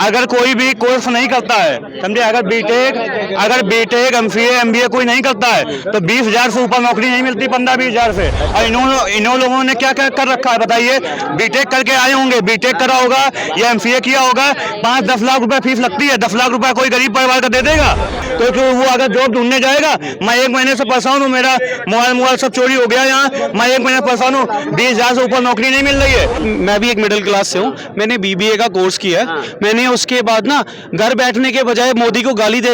अगर कोई भी कोर्स नहीं करता है, समझे, अगर बीटेक एमसीए एमबीए कोई नहीं करता है तो 20,000 से ऊपर नौकरी नहीं मिलती, 15-20,000 से। और इन्होंने लोगों ने क्या क्या कर रखा है बताइए। बीटेक करके आए होंगे, बीटेक करा होगा या एमसीए किया होगा, 5-10 लाख रुपए फीस लगती है। 10 लाख रुपए कोई गरीब परिवार का दे देगा? तो वो अगर जॉब ढूंढने जाएगा, मैं 1 महीने से परेशान हूँ, मेरा मोबाइल सब चोरी हो गया यहाँ, मैं 1 महीने परेशान हूँ, 20,000 से ऊपर नौकरी नहीं मिल रही है। मैं भी एक मिडिल क्लास से हूँ, मैंने बीबीए का कोर्स किया है। मैंने उसके बाद ना घर बैठने के बजाय मोदी को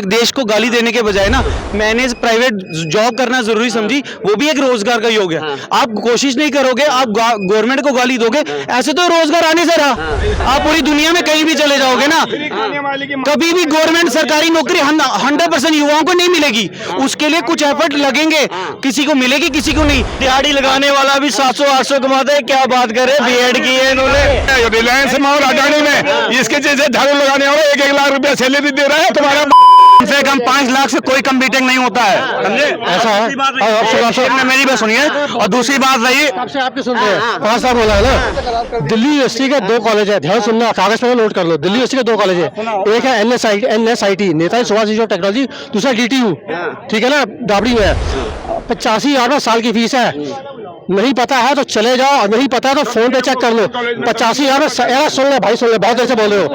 देश को गाली देने के बजाय ना मैंने प्राइवेट जॉब करना जरूरी समझी, वो भी एक रोजगार का योग है। आप कोशिश नहीं करोगे, आप गवर्नमेंट को गाली दोगे, ऐसे तो रोजगार आने से रहा। आप पूरी दुनिया में कहीं भी चले जाओगे ना, कभी भी गवर्नमेंट सरकारी नौकरी 100% युवाओं को नहीं मिलेगी। उसके लिए कुछ एफर्ट लगेंगे, किसी को मिलेगी किसी को नहीं। दिहाड़ी लगाने वाला भी 700-800 कमाते हैं, क्या बात करे, बीएड की है इन्होंने। रिलायंस में और अडानी में इसके जैसे झाड़ू लगाने वाले 1-1 लाख रुपया सैलरी दे रहा है तुम्हारा। कम से कम 5 लाख से कोई कम बीटेक नहीं होता है, समझे? ऐसा है। मेरी बात सुनिए। और दूसरी बात रही, आपसे आपके सुन रहे हैं, 5 साल बोला है ना। दिल्ली यूनिवर्सिटी के 2 कॉलेज है, ध्यान सुनना, कागज पर नोट कर लो। दिल्ली यूनिवर्सिटी के 2 कॉलेज है, एक है NSIT Netaji Subhash institute of technology, दूसरा DTU, ठीक है ना, दाबड़ी में है। 85,000 साल की फीस है। नहीं पता है तो चले जाओ, और नहीं पता है तो फोन पे चेक कर लो। 85,000 सुन ले भाई, सुन ले, बहुत देर से बोल रहे हो।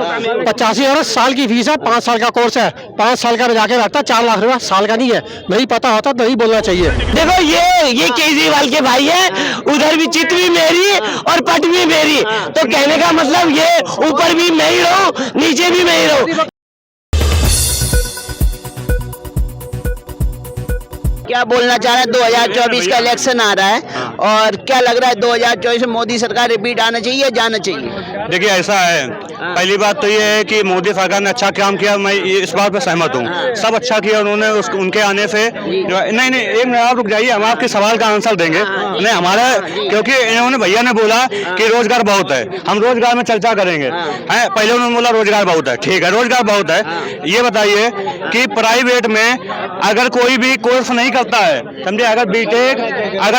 85,000 साल की फीस है, 5 साल का कोर्स है, 5 साल का जाके रखता 4 लाख रुपया साल का नहीं है। नहीं पता होता तो नहीं बोलना चाहिए। देखो ये केजरीवाल के भाई है, उधर भी चित भी मेरी और पट भी मेरी, तो कहने का मतलब ये ऊपर भी मैं ही रहूं, नीचे भी मैं ही रहूं। क्या बोलना चाह रहे हैं? 2024 का इलेक्शन आ रहा है और क्या लग रहा है 2024 में मोदी सरकार रिपीट आना चाहिए या जाना चाहिए? देखिए ऐसा है, पहली बात तो ये है कि मोदी सरकार ने अच्छा काम किया, मैं इस बात पे सहमत हूँ। सब अच्छा किया उन्होंने, उनके आने से नहीं एक मिनट आप रुक जाइए, हम आपके सवाल का आंसर देंगे। नहीं हमारा, क्योंकि इन्होंने भैया ने बोला कि रोजगार बहुत है, हम रोजगार में चर्चा करेंगे। हैं, पहले उन्होंने बोला रोजगार बहुत है, ठीक है रोजगार बहुत है। ये बताइए कि प्राइवेट में अगर कोई भी कोर्स नहीं करता है, समझे, अगर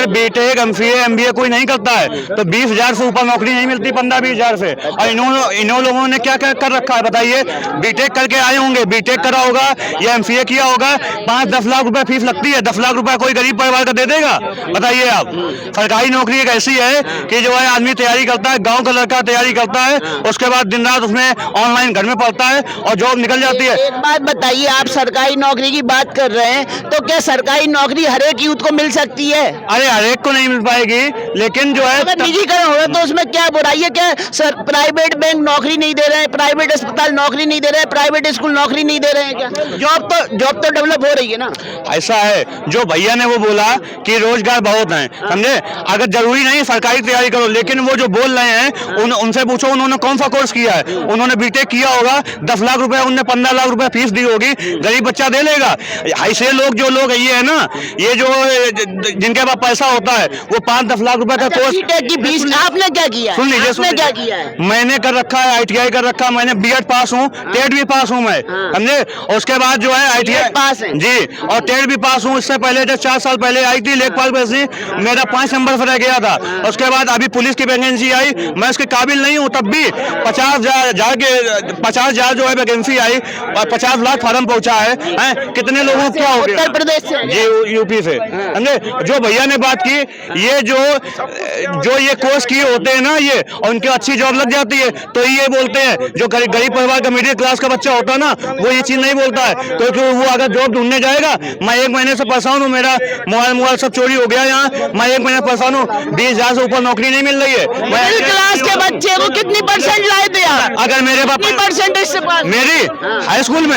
बीटेक एमसीए एमबीए कोई नहीं करता है तो 20,000 से ऊपर नौकरी नहीं मिलती, 15-20,000 से। और इन्होंने लोगों ने क्या क्या कर रखा है बताइए। बीटेक करके आए होंगे, बीटेक करा होगा या एमसीए किया होगा, 5-10 लाख रुपए फीस लगती है। 10 लाख रुपए कोई गरीब परिवार का दे देगा? बताइए आप। सरकारी नौकरी एक ऐसी है कि जो है आदमी तैयारी करता है, गाँव का लड़का तैयारी करता है, उसके बाद दिन रात उसमें ऑनलाइन घर में पढ़ता है और जॉब निकल जाती है। एक बात बताइए, आप सरकारी नौकरी की बात कर रहे हैं, तो क्या सरकारी नौकरी हर एक यूथ को मिल सकती है? अरे हर एक को नहीं मिल पाएगी, लेकिन जो है निजीकरण होगा तो उसमें क्या बुराई है? क्या सर प्राइवेट बैंक नौकरी नहीं दे रहे हैं, प्राइवेट अस्पताल नौकरी नहीं दे रहे हैं, प्राइवेट स्कूल नौकरी नहीं दे रहे हैं? क्या जॉब तो डेवलप हो रही है ना। ऐसा है, जो भैया ने वो बोला कि रोजगार बहुत है, समझे, अगर जरूरी नहीं सरकारी तैयारी करो, लेकिन वो जो बोल रहे हैं उनसे पूछो उन्होंने कौन सा कोर्स किया है। उन्होंने बीटेक किया होगा, 10 लाख रुपए, उन्होंने 15 लाख रुपए फीस दी होगी, गरीब बच्चा दे लेगा? ऐसे लोग जो लोग ये है ना, ये जो जिनके पास पैसा होता है वो 5-10 लाख रुपए का कोर्स। की फीस आपने क्या किया? सुन लीजिए, क्या किया है? मैंने कर रखा है, ITI कर रखा, मैंने बीएड पास हूँ, टेट भी पास हूँ मैं, समझे। उसके बाद जो है ITI पास है जी, और टेट भी पास हूँ। इससे पहले जब 4 साल पहले आई थी लेखपाल वैसी, मेरा 5 नंबर पर रह गया था। उसके बाद अभी पुलिस की वैकेंसी आई, मैं उसके काबिल नहीं हूँ, तब भी 50,000 जो है वैकेंसी आई और 50 लाख फॉर्म पहुंचा है। कितने लोगों को क्या हो गया? उत्तर प्रदेश से जी, यूपी से, समझे। जो भैया ने बात की, ये जो ये कोर्स किए होते हैं ना, ये और उनकी अच्छी जॉब लग जाती है, तो ये बोलते हैं जो गरीब परिवार का मिडिल क्लास का बच्चा होता है ना, वो ये चीज नहीं बोलता है, क्योंकि वो अगर जॉब ढूंढने जाएगा, मैं 1 महीने से परेशान हूँ, मेरा मोबाइल सब चोरी हो गया यहाँ, मैं 1 महीने परेशान हूँ, 20,000 से ऊपर नौकरी नहीं मिल रही है। मिडिल क्लास के बच्चे को कितनी परसेंट लाए थे आप? अगर मेरे पास परसेंटेज से मेरी हाई स्कूल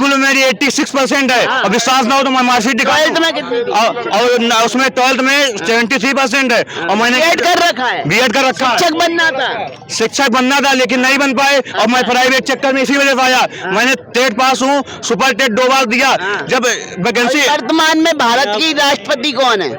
में मेरी 86% है, और विश्वास ना हो तो मैं मार्कशीट दिखा, और उसमें 12th में 73% है, और मैंने बीएड कर रखा है। शिक्षक बनना था लेकिन नहीं बन पाए, और मैं प्राइवेट चक्कर में इसी वजह से आया। मैंने टेट पास हूँ, सुपर टेट 2 बार दिया। जब वैकेंसी, वर्तमान में भारत की राष्ट्रपति कौन है?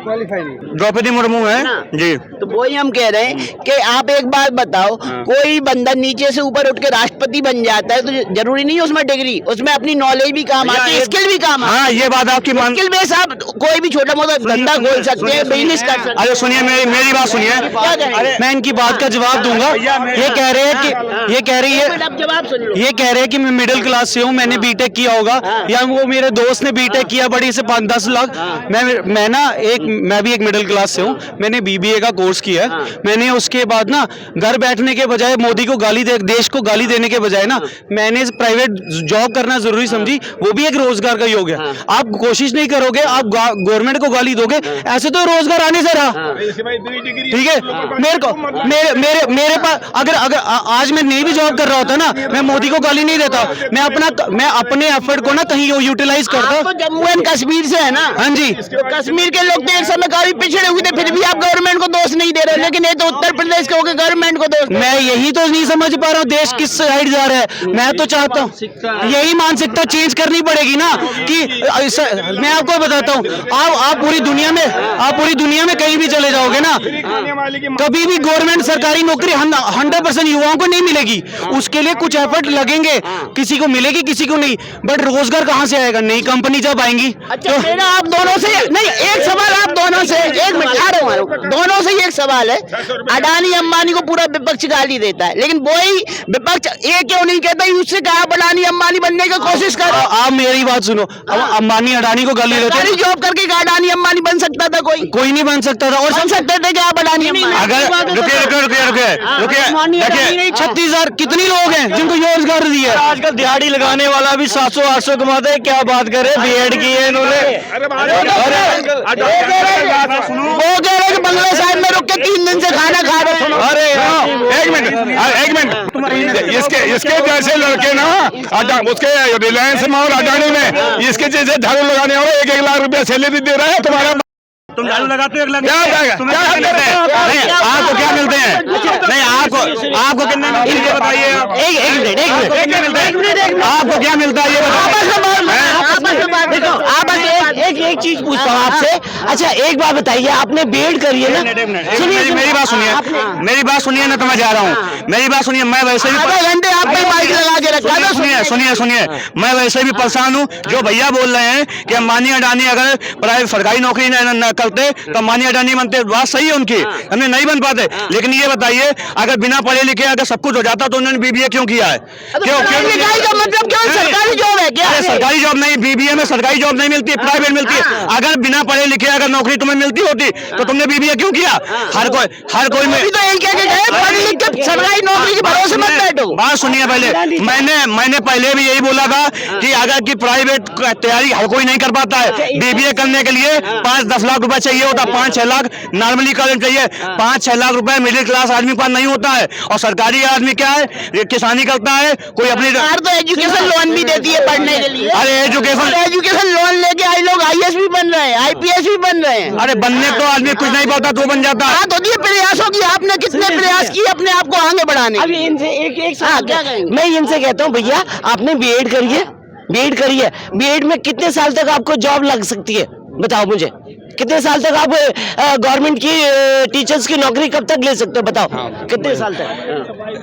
द्रौपदी मुर्मू है जी। तो वही हम कह रहे हैं कि आप एक बात बताओ, कोई बंदा नीचे से ऊपर उठ के राष्ट्रपति बन जाता है तो जरूरी नहीं है उसमें डिग्री, उसमें अपनी नॉलेज भी काम आती है, स्किल भी काम आती है। हाँ, ये बात आपकी मान मुश्किल में साहब कोई भी छोटा मोटा धंधा खोल सकते हैं, बिजनेस कर सकते हैं। अरे सुनिए मेरी बात सुनिए, क्या कहेंगे? मैं इनकी बात का जवाब दूंगा। ये कह रहे हैं कि ये कह रही है अब जवाब सुन लो। ये कह रहे हैं कि मैं मिडिल क्लास से हूँ, मैंने बीटेक किया होगा, या वो मेरे दोस्त ने बीटेक किया बड़ी से 5-10 लाख। मैं भी एक मिडिल क्लास से हूँ, मैंने बीबीए का कोर्स किया है। मैंने उसके बाद ना घर बैठने के बजाय मोदी को देश को गाली देने के बजाय ना मैंने प्राइवेट जॉब करना जरूरी समझी, वो भी एक रोजगार का योग है। आप कोशिश नहीं करोगे, आप गवर्नमेंट को गाली दोगे, ऐसे तो रोजगार आने से रहा। ठीक है, मेरे पास अगर आज मैं नहीं भी जॉब कर रहा होता ना, मैं मोदी को गाली नहीं देता, मैं अपने एफर्ट को ना कहीं यूटिलाइज करता। आप तो जम्मू एंड कश्मीर से है ना? हाँ जी, तो कश्मीर के लोग तो एक समय काफी पिछड़े हुए थे, फिर भी आप गवर्नमेंट को दोष नहीं दे रहे, लेकिन ये तो उत्तर प्रदेश के होकर गवर्नमेंट को दोष। मैं यही तो नहीं समझ पा रहा हूँ देश किस साइड जा रहा है। मैं तो चाहता हूँ यही मानसिकता चेंज करनी पड़ेगी ना, कि मैं आपको बताता हूँ, आप पूरी दुनिया में कहीं भी चले जाओगे ना, कभी भी गवर्नमेंट सरकारी नौकरी 100% युवाओं को नहीं मिलेगी। उसके लिए कुछ एफर्ट लगेंगे, किसी को मिलेगी किसी को नहीं, बट रोजगार कहाँ से आएगा? नई कंपनी जब आएंगी। अच्छा, मेरा आप दोनों से नहीं, एक सवाल आप दोनों से, एक मिनट आ रहा हूँ, दोनों से एक सवाल है। अडानी अंबानी को पूरा विपक्ष गाली देता है, लेकिन वही विपक्ष ये क्यों नहीं कहता उससे कहा अडानी अंबानी बनने की कोशिश करो? आप मेरी बात सुनो, अंबानी अडानी को गाली देते हैं, जॉब करके अडानी अंबानी बन सकता था? कोई नहीं बन सकता था। और बन सकते थे क्या आप अडानी अंबानी? अगर रुकिए 36,000 कितने लोग हैं जिनको रोजगार दिया है? आजकल दिहाड़ी लगाने वाला भी 700-800 कमाते हैं, क्या बात करे, बीएड की है इन्होंने। वो कह रहे बंगला साहिब में रुक के 3 दिन से खाना खा रहे हैं। अरे एक मिनट इसके जैसे लड़के ना उसके रिलायंस में और अडानी में इसके जैसे झाड़ू लगाने वाले 1-1 लाख रुपया सैलरी दे रहे हैं। तुम्हारा तुम झाड़ू लगाते हो, क्या मिलते नहीं आपको क्या मिलते हैं? नहीं आपको कितने मिलते हैं बताइए? एक मिनट आपको क्या मिलता है ये एक चीज पूछता हूँ आपसे। अच्छा एक बात बताइए, आपने बीएड करी है ना? मेरी बात सुनिए ना, तो मैं जा रहा हूँ। मेरी बात सुनिए, मैं वैसे भी आधे घंटे आपने माइक लगा के रखा था। सुनिए मैं वैसे भी परेशान हूँ। जो भैया बोल रहे हैं कि अंबानी अडानी अगर प्राइवेट सरकारी नौकरी न करते तो अंबानी अडानी बनते, बात सही है उनकी, हमने नहीं बन पाते। लेकिन ये बताइए, अगर बिना पढ़े लिखे अगर सब कुछ हो जाता तो उन्होंने बीबीए क्यों किया है? क्यों मतलब क्यों? सरकारी जॉब है क्या? सरकारी जॉब नहीं, बीबीए में सरकारी जॉब नहीं मिलती, प्राइवेट मिलती है। अगर बिना पढ़े लिखे अगर नौकरी तुम्हें मिलती होती तो तुमने बीबीए क्यों किया? हर कोई में तो यही कह के गए, पढ़ लिख के सरकारी नौकरी के भरोसे मत बैठो। बात सुनिए पहले, मैंने पहले भी यही बोला था कि अगर की प्राइवेट तैयारी हर कोई नहीं कर पाता है। बीबीए करने के लिए 5-10 लाख रुपए चाहिए होता, 5-6 लाख नॉर्मली करंट चाहिए। 5-6 लाख रुपए मिडिल क्लास आदमी के पास नहीं होता है। और सरकारी आदमी क्या है, किसानी करता है, कोई अपनी तो एजुकेशन लोन भी देती है पढ़ने के लिए। अरे एजुकेशन लोन लेके आई लोग आईएएस भी बन रहे हैं, आईपीएस भी बन रहे हैं। अरे बनने तो आदमी कुछ नहीं पाता तो बन जाता है। तो ये प्रयासों की आपने कितने प्रयास किए अपने आप को आगे बढ़ाने? अभी इनसे एक मैं इनसे कहता हूँ, भैया आपने बीएड करी है, बीएड में कितने साल तक आपको जॉब लग सकती है? बताओ मुझे, कितने साल तक आप गवर्नमेंट की टीचर्स की नौकरी कब तक ले सकते हो? बताओ कितने साल तक?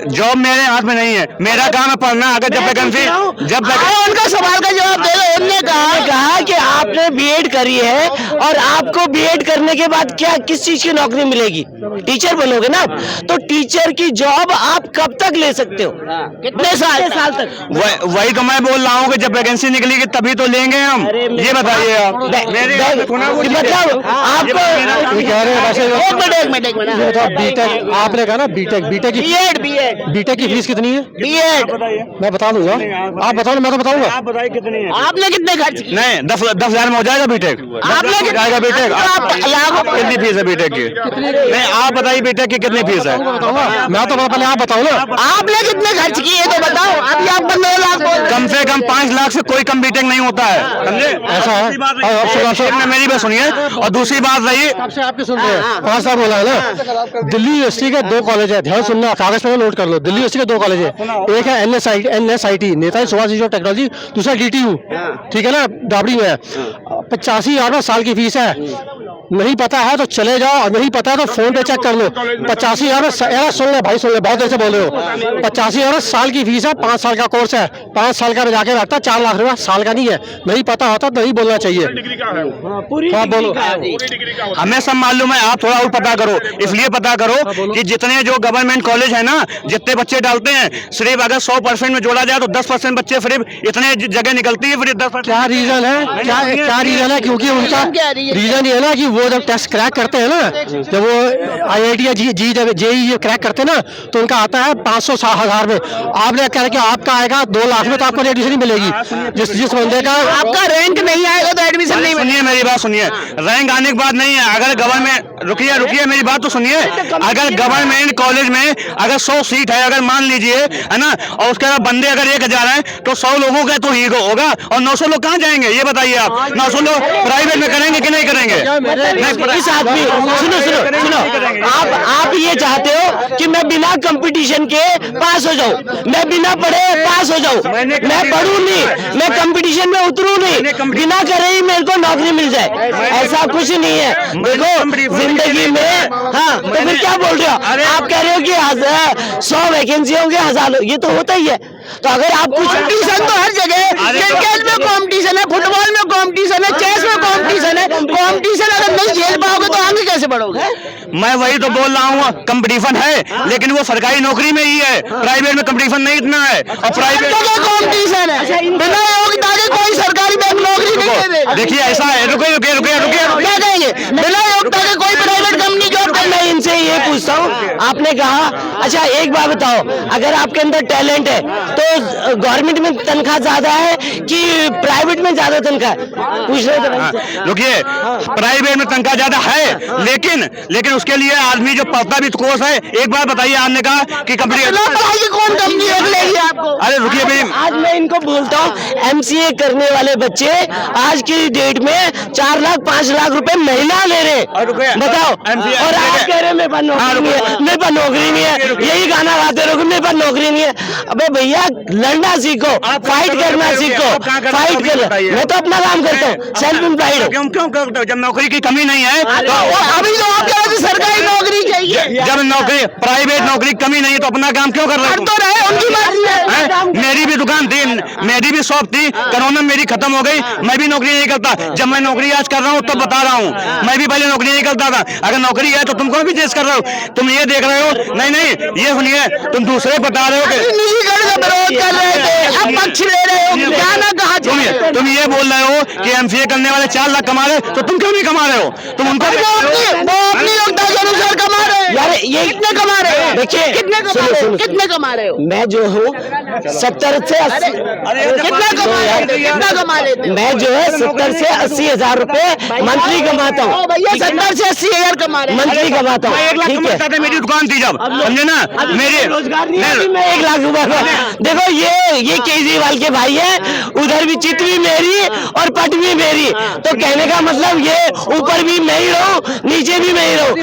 जॉब मेरे हाथ में नहीं है, मेरा काम है पढ़ना। अगर जब वैकेंसी उनका सवाल का जवाब दे दो। उन्होंने कहा कि आपने बीएड करी है और आपको बीएड करने के बाद क्या किस चीज की नौकरी मिलेगी? टीचर बनोगे ना, तो टीचर की जॉब आप कब तक ले सकते हो? कितने साल तक? वही तो मैं बोल रहा हूँ कि जब वैकेंसी निकलेगी तभी तो लेंगे हम। ये बताइए आप, मतलब आपको कह रहे हैं वैसे एक मिनट बीटेक, आपने कहा ना बीटेक की बीटेक की फीस कितनी है? बीएड मैं बता दूंगा, आप बताओ ना, मैं तो बताऊंगा। आप बताइए कितनी है? आपने कितने खर्च किए? नहीं 10,000 में हो जाएगा बीटेक? आपने हो जाएगा बीटेक? कितनी फीस है बीटेक की? नहीं आप बताइए बीटेक की कितनी फीस है? मैं तो पहले आप बताओ ना, आपने कितने खर्च किए तो बताओ। अभी आप 15 लाख कम से कम 5 लाख से कोई कम बीटेक नहीं होता है, समझे? ऐसा है। मेरी बात सुनिए, और दूसरी बात रही, आपसे आपके सुन रहे हैं 5 साल बोला है ना। दिल्ली यूनिवर्सिटी के 2 कॉलेज है, ध्यान सुनना, कागज पे नोट कर लो। दिल्ली यूनिवर्सिटी के 2 कॉलेज है, एक है NSIT Netaji Subhash institute of technology, दूसरा DTU, ठीक है ना, डाबड़ी में है। 85,000 साल की फीस है। नहीं पता है तो चले जाओ, और नहीं पता है तो फोन पे चेक कर लो। 85,000 में सुन ले भाई, सुन ले, बहुत देर से बोल रहे हो। 85,000 साल की फीस है, 5 साल का कोर्स है, 5 साल का जाके बैठता 4 लाख रुपया साल का नहीं है। नहीं पता होता तो नहीं बोलना चाहिए। हाँ बोलो। हमें सब मालूम है, आप थोड़ा और पता करो। इसलिए पता करो कि जितने जो गवर्नमेंट कॉलेज है ना, जितने बच्चे डालते हैं, सिर्फ अगर 100% में जोड़ा जाए तो 10% बच्चे सिर्फ इतने जगह निकलती है, फिर 10%। क्या रीजन है, क्या रीजन है? क्योंकि उनका रीजन ये है ना कि वो जब टेस्ट क्रैक करते हैं ना, जब वो IIT या JEE क्रैक करते हैं ना, तो उनका आता है 500,000 में। आपने कह रहे कि आपका आएगा 2 लाख में, तो आपको एडमिशन नहीं मिलेगी। जिस बंदे का आपका रैंक नहीं आएगा तो एडमिशन नहीं मिलेगा। सुनिए मेरी बात सुनिए, रैंक आने के बाद नहीं है। अगर गवर्नमेंट, रुकिए मेरी बात तो सुनिए, अगर गवर्नमेंट कॉलेज में अगर 100 सीट है, अगर मान लीजिए, है ना, और उसके बाद बंदे अगर 1,000 है तो 100 लोगों का तो ही होगा, और 900 लोग कहाँ जाएंगे ये बताइए आप? 900 लोग प्राइवेट में करेंगे कि नहीं करेंगे? इस आदमी सुनो, आप ये चाहते हो कि मैं बिना कंपटीशन के पास हो जाऊं, मैं बिना पढ़े पास हो जाऊं, मैं पढ़ूं नहीं, मैं कंपटीशन में उतरूं नहीं, बिना करे ही मेरे को नौकरी मिल जाए, ऐसा कुछ नहीं है। देखो जिंदगी में, हाँ तो फिर क्या बोल रहे हो? आप कह रहे हो कि 100 वैकेंसी होंगे, 1000, ये तो होता ही है। तो अगर आप कुछ कंपटीशन तो हर जगह, क्रिकेट में कंपटीशन है, फुटबॉल में कंपटीशन है, चेस में कंपटीशन है, कंपटीशन अगर नहीं झेल पाओगे तो आगे कैसे बढ़ोगे? मैं वही तो बोल रहा हूँ, कंपटीशन है, लेकिन वो सरकारी नौकरी में ही है, प्राइवेट में कंपटीशन नहीं इतना है। और प्राइवेट कंपटीशन है, बिना योग्यता के कोई सरकारी बैंक नौकरी नहीं देगा। देखिए ऐसा है, रुकिए क्या कहेंगे? बिना योग्यता के कोई प्राइवेट कंपनी जॉब करना। मैं इनसे ये पूछता हूँ, आपने कहा, अच्छा एक बात बताओ, अगर आपके अंदर टैलेंट है तो गवर्नमेंट में तनख्वाह ज्यादा है कि प्राइवेट में ज्यादा तनख्वाह? पूछ रहे थे। रुकिए, प्राइवेट में तनख्वाह ज्यादा है, लेकिन उसके लिए आदमी जो पढ़ता भी कोर्स है। एक बार बताइए, आपने कहा कि कंपनी कौन कंपनी लेगी आपको? अरे रुकिए भाई, आज मैं इनको बोलता हूँ, MCA करने वाले बच्चे आज की डेट में 4 लाख 5 लाख रुपए महीना ले रहे हैं, बताओ। और आप कह रहे हैं मेरे पास नौकरी नहीं है, मेरे पास नौकरी नहीं है, यही गाना गाते रहो मेरे पास नौकरी नहीं है। अबे भैया लड़ना सीखो, फाइट करना सीखो, फाइट कर। मैं तो अपना काम करता हूँ, सेल्फ एम्प्लॉयड। क्यों करते हो? जब नौकरी की कमी नहीं है तो अभी तो आप कह रहे थे सरकारी नौकरी चाहिए। जब नौकरी, प्राइवेट नौकरी की कमी नहीं है तो अपना काम क्यों कर रहे हो? तो रहे, उनकी मर्जी है। मेरी भी दुकान थी, मेरी भी शॉप थी, कोरोना मेरी खत्म हो गई, मैं भी नौकरी नहीं करता। जब मैं नौकरी आज कर रहा हूँ तो बता रहा हूँ, मैं भी पहले नौकरी नहीं करता था। अगर नौकरी है तो तुमको भी चेस कर रहे हो, तुम ये देख रहे हो। नहीं, ये सुनिए, तुम दूसरे बता रहे हो कि निजीकरण का विरोध कर रहे थे, अब पक्ष ले रहे हो, क्या ना कहा। तुम ये बोल रहे हो कि MCA करने वाले 4 लाख कमा रहे, तो तुम क्यों नहीं कमा रहे हो? तुम उनको अपनी योग्यता के अनुसार कमा रहे हैं। यार ये कितने कमा रहे हैं? देखिए कितने कमा रहे हो? मैं जो हूँ 70 से 80, कितना कमा लेते हो? मैं जो है 70 से 80 हजार रुपए मंथली कमाता हूँ। भैया 70 से 80 हजार कमा रहे हैं, मंथली कमाता हूँ। 1 लाख कमाता था, मेरी दुकान थी जब, समझे ना? मेरी रोजगार नहीं है, मैं 1 लाख रुपए। देखो ये केजरीवाल के भाई है, उधर भी चित भी मेरी और पट भी मेरी। तो कहने का मतलब ये ऊपर भी मैं ही रहूं, नीचे भी मैं ही रहूं।